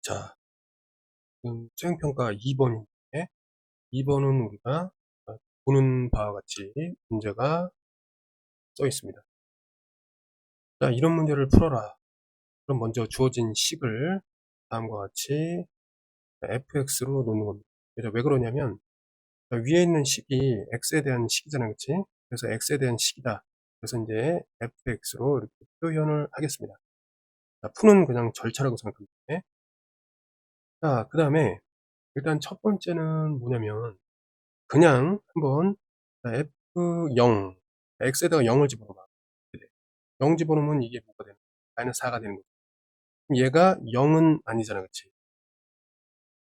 자, 수행평가 2번인데, 2번은 우리가 보는 바와 같이 문제가 써 있습니다. 자, 이런 문제를 풀어라. 그럼 먼저 주어진 식을 다음과 같이 fx로 놓는 겁니다. 그래서 왜 그러냐면, 위에 있는 식이 x에 대한 식이잖아요. 그치? 그래서 x에 대한 식이다. 그래서 이제 fx로 이렇게 표현을 하겠습니다. 자, 푸는 그냥 절차라고 생각합니다. 자, 그 다음에 일단 첫 번째는 뭐냐면, 그냥 한번 F0, X에다가 0을 집어넣어봐. 0 집어넣으면 이게 뭐가 되는 거야? 마이너스 4가 되는 거지. 그럼 얘가 0은 아니잖아, 그치?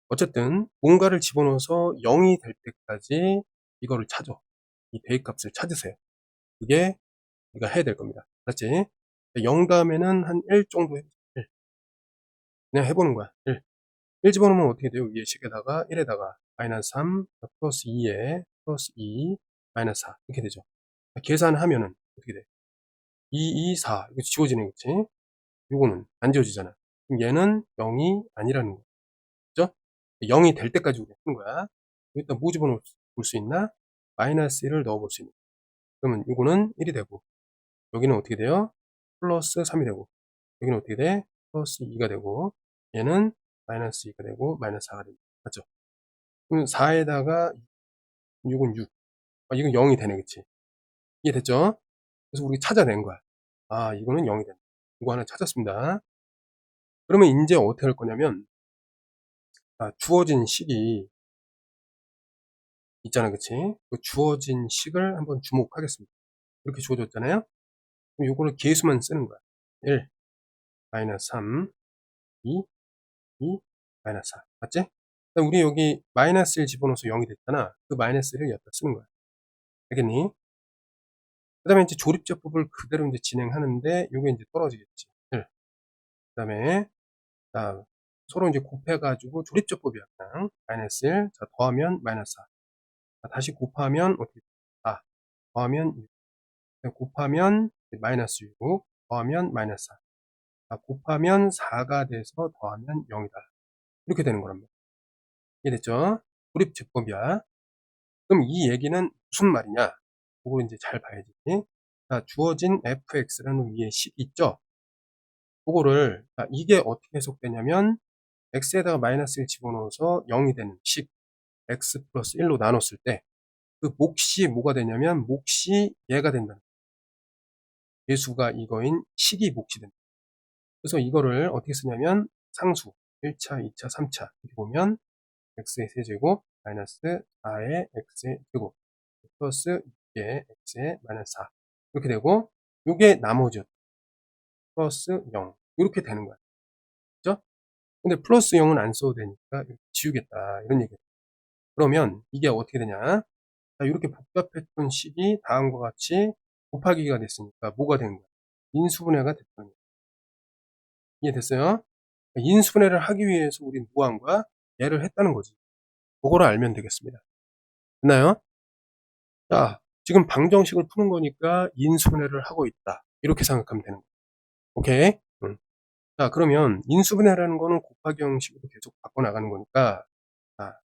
어쨌든 뭔가를 집어넣어서 0이 될 때까지 이거를 찾아. 이 대입값을 찾으세요. 그게 우리가 해야 될 겁니다. 맞지? 0 다음에는 한 1 정도 해보자. 1. 그냥 해보는 거야. 1 집어넣으면 어떻게 돼요? 위에 식에다가 1에다가 마이너스 3 플러스 2에 플러스 2 마이너스 4 이렇게 되죠. 계산하면은 어떻게 돼? 2, 2, 4 이거 지워지네, 그치? 요거는 안 지워지잖아. 그럼 얘는 0이 아니라는 거야. 그죠? 0이 될 때까지 우리가 하는 거야. 여기다 뭐 집어넣을 수 있나? 마이너스 1을 넣어볼 수 있는 거야. 그러면 요거는 1이 되고, 여기는 어떻게 돼요? 플러스 3이 되고, 여기는 어떻게 돼? 플러스 2가 되고, 얘는 마이너스 2가 되고, 마이너스 4가 됩니다. 맞죠? 그럼 4에다가 6은 6. 아, 이건 0이 되네, 그치? 이해됐죠? 그래서 우리 찾아낸 거야. 아, 이거는 0이 된다. 이거 하나 찾았습니다. 그러면 이제 어떻게 할 거냐면, 주어진 식이 있잖아, 그치? 그 주어진 식을 한번 주목하겠습니다. 이렇게 주어졌잖아요? 그럼 요거를 계수만 쓰는 거야. 1, 마이너스 3, 2, 2, 마이너스 4. 맞지? 그럼 우리 여기 마이너스 1 집어넣어서 0이 됐잖아. 그 마이너스 1을 여기다 쓰는 거야. 알겠니? 그 다음에 이제 조립제법을 그대로 이제 진행하는데, 요게 이제 떨어지겠지. 1. 그 다음에, 자, 서로 이제 곱해가지고 조립제법이야. 그냥. 마이너스 1. 자, 더하면 마이너스 4. 자, 다시 곱하면 어떻게 돼? 4. 더하면 6. 곱하면 마이너스 6. 더하면 마이너스 4. 자, 곱하면 4가 돼서 더하면 0이다. 이렇게 되는 거란 말이야. 이해됐죠? 조립제법이야. 그럼 이 얘기는 무슨 말이냐? 그걸 이제 잘 봐야지. 자, 주어진 fx라는 위에 식 있죠? 그거를, 이게 어떻게 해석되냐면, x에다가 마이너스 1 집어넣어서 0이 되는 식, x 플러스 1로 나눴을 때, 그 몫이 뭐가 되냐면, 몫이 얘가 된다는 거예요. 예수가 이거인 식이 몫이 된다. 그래서 이거를 어떻게 쓰냐면, 상수, 1차, 2차, 3차, 이렇게 보면, x의 세제곱, 마이너스 4의 x의 제곱, 플러스 2의 x의 마이너스 4. 이렇게 되고, 요게 나머지였다. 플러스 0. 이렇게 되는 거야. 그죠? 근데 플러스 0은 안 써도 되니까 지우겠다. 이런 얘기예요. 그러면 이게 어떻게 되냐? 자, 이렇게 복잡했던 식이 다음과 같이 곱하기가 됐으니까 뭐가 된 거야? 인수분해가 됐다는 거야. 이해됐어요? 인수분해를 하기 위해서 우리는 뭐 한 거야? 얘를 했다는 거지. 그거를 알면 되겠습니다. 됐나요? 자, 지금 방정식을 푸는 거니까 인수분해를 하고 있다. 이렇게 생각하면 되는 거야. 오케이? 응. 자, 그러면 인수분해라는 거는 곱하기 형식으로 계속 바꿔나가는 거니까, 자,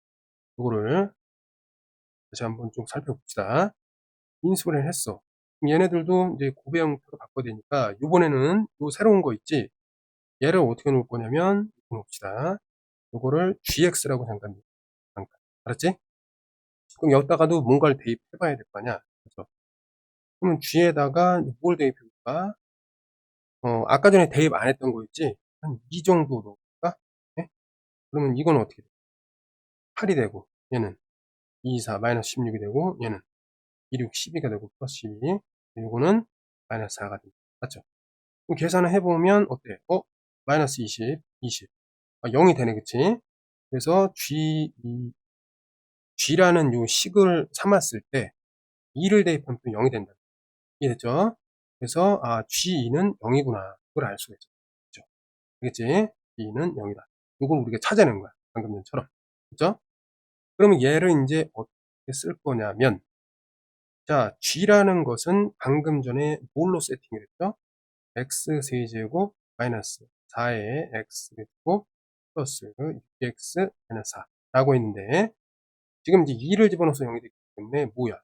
이거를 다시 한번 좀 살펴봅시다. 인수분해를 했어. 그럼 얘네들도 이제 곱의 형태로 바꿔야 되니까, 요번에는 요 새로운 거 있지? 얘를 어떻게 놓을 거냐면, 이렇게 놓읍시다. 요거를 gx라고 잠깐, 잠깐. 알았지? 그럼 여기다가도 뭔가를 대입해봐야 될 거 아니야? 그죠? 그러면 g에다가 뭘 대입해볼까? 아까 전에 대입 안 했던 거 있지? 한 이 정도 넣을까? 네? 그러면 이건 어떻게 돼? 8이 되고, 얘는 2, 4, 마이너스 16이 되고, 얘는 2, 6, 12가 되고, 플러스 12. 요거는 마이너스 4가 됩니다. 맞죠? 그럼 계산을 해보면, 어때? 마이너스 20, 20. 0이 되네, 그치? 그래서 G라는 요 식을 삼았을 때, 2를 대입하면 또 0이 된다. 이해됐죠? 그래서, G2는 0이구나. 그걸 알 수가 있죠. 그죠? 알겠지? G는 0이다. 이걸 우리가 찾아낸 거야. 방금 전처럼. 그죠? 그러면 얘를 이제 어떻게 쓸 거냐면, 자, G라는 것은 방금 전에 뭘로 세팅을 했죠? X 세제곱 마이너스 4의 X제곱 플러스 6x 마이너스 4라고 했는데 지금 이제 2를 집어넣어서 0이 되기 때문에 뭐야?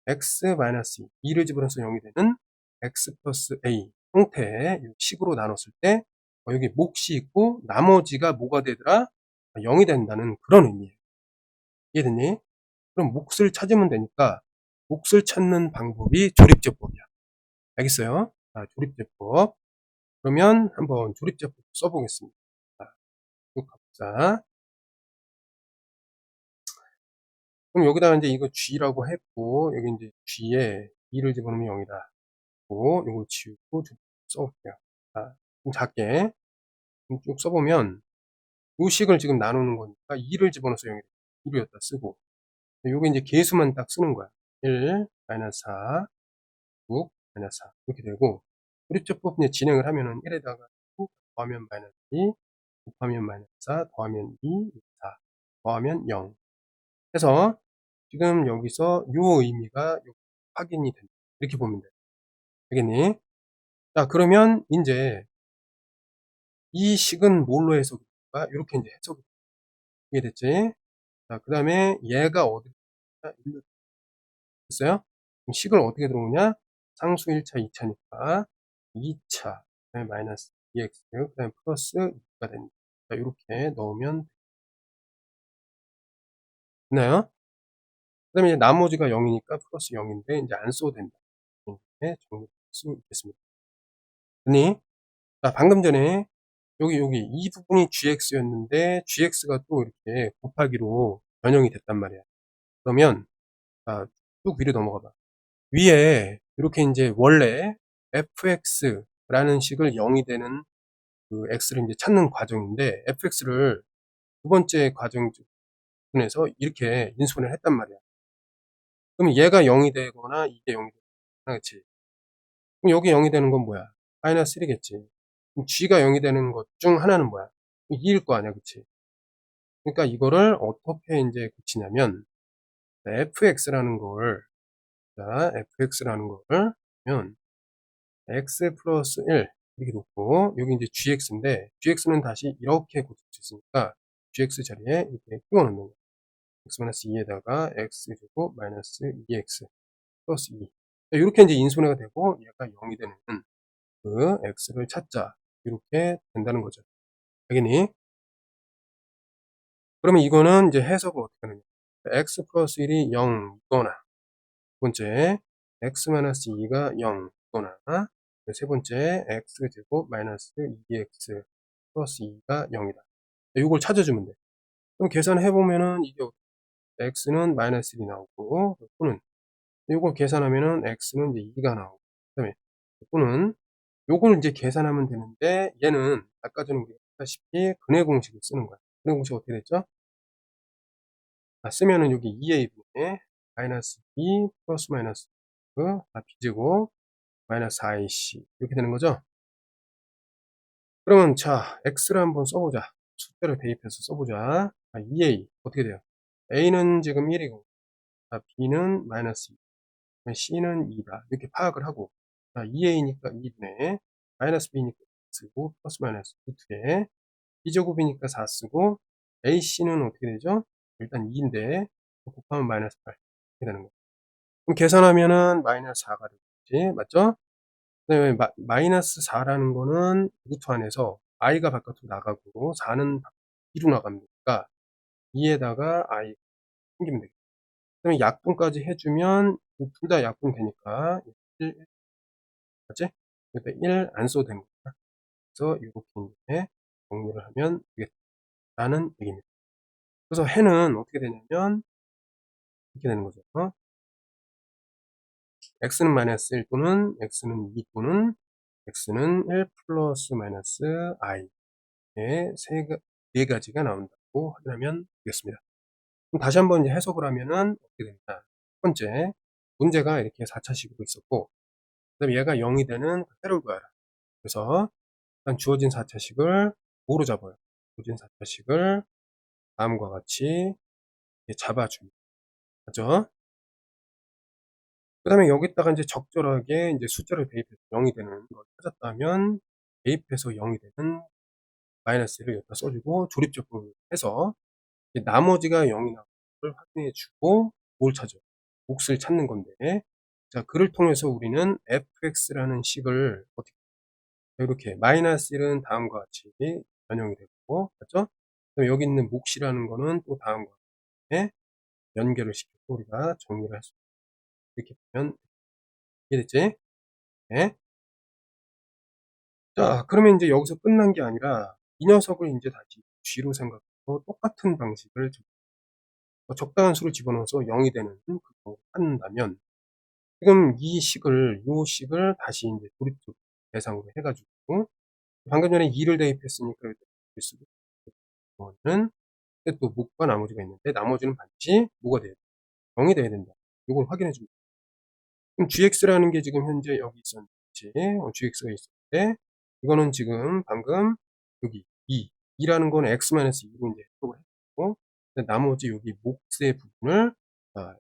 x 마이너스 2를 집어넣어서 0이 되는 x 플러스 a 형태의 식으로 나눴을 때 여기 몫이 있고 나머지가 뭐가 되더라? 0이 된다는 그런 의미예요. 이해됐니? 그럼 몫을 찾으면 되니까 몫을 찾는 방법이 조립제법이야. 알겠어요? 자, 조립제법. 그러면 한번 조립제법 써보겠습니다. 자, 쭉 가보자. 그럼 여기다가 이제 이거 g라고 했고, 여기 이제 g에 2를 집어넣으면 0이다. 고, 이걸 지우고 좀 써볼게요. 자, 좀 작게. 쭉 써보면, 요 식을 지금 나누는 거니까 2를 집어넣어서 0이다. 2로 여기다 쓰고, 요게 이제 계수만 딱 쓰는 거야. 1, 마이너스 4, 6, 마이너스 4. 이렇게 되고, 조립제법 이제 진행을 하면은 1에다가 더하면 마이너스 2, 곱하면 마이너스 4, 더하면 2, 4, 더하면 0. 해서 지금 여기서 요 의미가 확인이 된다. 이렇게 보면 돼. 알겠니? 자, 그러면 이제 이 식은 뭘로 해석될까? 이렇게 이제 해석이 됐지? 자, 그 다음에 얘가 어디 됐어요? 그럼 식을 어떻게 들어오냐? 상수 1차, 2차니까 2차, 그 다음에 마이너스 2x, 그 다음에 플러스 2가 됩니다. 자, 이렇게 넣으면 됐나요? 그 다음에 이제 나머지가 0이니까 플러스 0인데 이제 안 써도 된다. 이렇게 정리할 수 있겠습니다. 됐니? 자, 방금 전에 여기 이 부분이 gx였는데 gx가 또 이렇게 곱하기로 변형이 됐단 말이야. 그러면 자, 쭉 위로 넘어가 봐. 위에 이렇게 이제 원래 fx라는 식을 0이 되는 그 x를 이제 찾는 과정인데 fx를 두 번째 과정 중에서 이렇게 인수분해를 했단 말이야. 그럼 얘가 0이 되거나 이게 0이 되거나 그렇지. 그럼 여기 0이 되는 건 뭐야? 마이너스 1이겠지. 그럼 g가 0이 되는 것 중 하나는 뭐야? 2일 거 아니야, 그치? 그러니까 이거를 어떻게 이제 고치냐면 fx라는 걸 자, fx라는 걸 면 x 플러스 1 이렇게 놓고 여기 이제 gx인데 gx는 다시 이렇게 고칠 수 있으니까 gx 자리에 이렇게 끼워 넣는 거야. x 2에다가 x제곱 마이너스 2x 플러스 2 이렇게 이제 인수분해가 되고 얘가 0이 되는 그 x를 찾자 이렇게 된다는 거죠. 알겠니? 그러면 이거는 이제 해석을 어떻게 하느냐? x 플러스 1이 0이거나 두 번째 x 마이너스 2가 0이거나 세 번째 x제곱 마이너스 2x 플러스 2가 0이다. 이걸 찾아주면 돼. 그럼 계산해 보면은 이게 x는 마이너스 1이 나오고 또는 이걸 계산하면은 x는 이제 2가 나오고 그다음에 또는 요걸 이제 계산하면 되는데 얘는 아까 전에 우리가 했다시피 근해 공식을 쓰는 거야. 근해 공식 어떻게 됐죠? 쓰면은 여기 2a 분의 마이너스 2 플러스 마이너스 b제곱 마이너스 4ac 이렇게 되는 거죠. 그러면 자 x를 한번 써보자. 숫자를 대입해서 써보자. 2a 어떻게 돼요? a는 지금 1이고 b는 마이너스 2 c는 2다 이렇게 파악을 하고 2a니까 2분의 마이너스 b니까 쓰고 플러스 마이너스 루트에 b제곱이니까 4 쓰고 ac는 어떻게 되죠? 일단 2인데 곱하면 마이너스 8 이렇게 되는 거예요. 그럼 계산하면은 마이너스 4가 되겠지 맞죠? 네, 마이너스 4라는 거는 루트 안에서 i가 바깥으로 나가고 4는 2로 나갑니까 2에다가 i 생기면 되겠죠. 그다음에 약분까지 해주면 둘 다 약분 되니까 1 맞지? 그러니까 1 안 써도 되는 거야. 그래서 이렇게 이제 정리를 하면 되겠다는 얘기입니다. 그래서 해는 어떻게 되냐면 이렇게 되는 거죠. x는 마이너스 1 또는 x는 2 또는 x는 1 플러스 마이너스 i의 네 가지가 나온다고 확인하면 되겠습니다. 그럼 다시 한번 이제 해석을 하면은 어떻게 됩니까? 첫 번째, 문제가 이렇게 4차식으로 있었고, 그 다음에 얘가 0이 되는 해를 구하라. 그래서 일단 주어진 4차식을 뭐로 잡아요? 주어진 4차식을 다음과 같이 잡아줍니다. 맞죠? 그 다음에 여기다가 이제 적절하게 이제 숫자를 대입해서 0이 되는 걸 찾았다면 대입해서 0이 되는 마이너스를 여기다 써주고 조립적으로 해서 나머지가 0이 나오는 걸 확인해 주고 뭘 찾아요? 몫을 찾는 건데, 자, 그를 통해서 우리는 fx라는 식을 어떻게 이렇게 마이너스 1은 다음과 같이 변형이 되고, 맞죠? 그럼 여기 있는 몫이라는 거는 또 다음과 같이 연결을 시켜서 우리가 정리를 할 수 있어요. 이렇게 보면 이해됐지? 네. 자, 그러면 이제 여기서 끝난 게 아니라 이 녀석을 이제 다시 g로 생각하고 똑같은 방식을 적당한 수를 집어넣어서 0이 되는 그거 한다면, 지금 요 식을 다시 이제 조립적 대상으로 해가지고, 방금 전에 2를 대입했으니까 여기다 쓰고, 이거는 또 목과 나머지가 있는데, 나머지는 반드시 뭐가 돼야 돼? 0이 돼야 된다. 이걸 확인해 줍니다. 그럼 gx라는 게 지금 현재 여기 있었지. gx가 있었는데, 이거는 지금 방금 여기 2라는 건 x-2로 이제 해석을 했고, 나머지 여기 몫의 부분을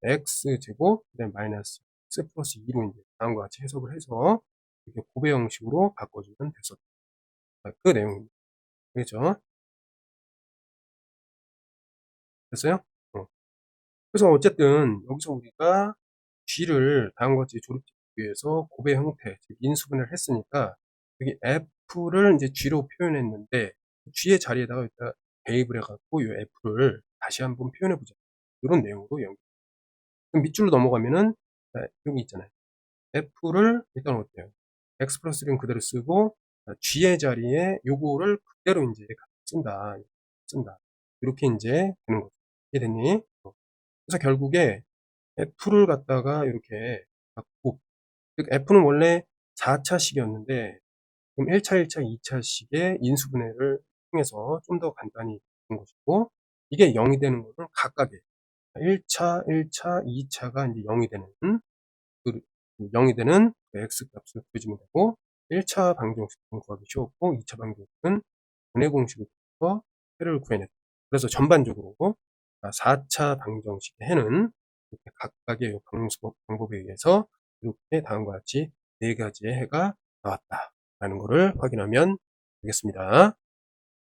x제곱, 그 다음에 마이너스 x 플러스 2로 이제 다음과 같이 해석을 해서 이렇게 고배 형식으로 바꿔주면 됐었다. 그 내용입니다. 그렇죠? 됐어요? 그래서 어쨌든 여기서 우리가 g를 다음과 같이 조립하기 위해서 곱의 형태, 즉 인수분해를 했으니까 여기 f를 이제 g로 표현했는데, g의 자리에다가 일단 대입을 해갖고 이 f를 다시 한번 표현해보자. 이런 내용으로 연결. 그럼 밑줄로 넘어가면은 여기 있잖아요. f를 일단 어때요? x 플러스 1은 그대로 쓰고 g의 자리에 요거를 그대로 이제 쓴다. 이렇게 이제 되는 거죠. 이해됐니? 그래서 결국에 F를 갖다가 이렇게 갖고, 즉 F는 원래 4차식이었는데 그럼 1차, 1차, 2차식의 인수분해를 통해서 좀 더 간단히 된 것이고, 이게 0이 되는 것은 각각의 1차, 1차, 2차가 이제 0이 되는 그 0이 되는 그 x 값을 구해주면 되고, 1차 방정식은 구하기 쉬웠고 2차 방정식은 분해 공식을 통해서 해를 구해냈다. 그래서 전반적으로 4차 방정식의 해는 이렇게 각각의 방법에 의해서 이렇게 다음과 같이 4가지의 해가 나왔다라는 것을 확인하면 되겠습니다.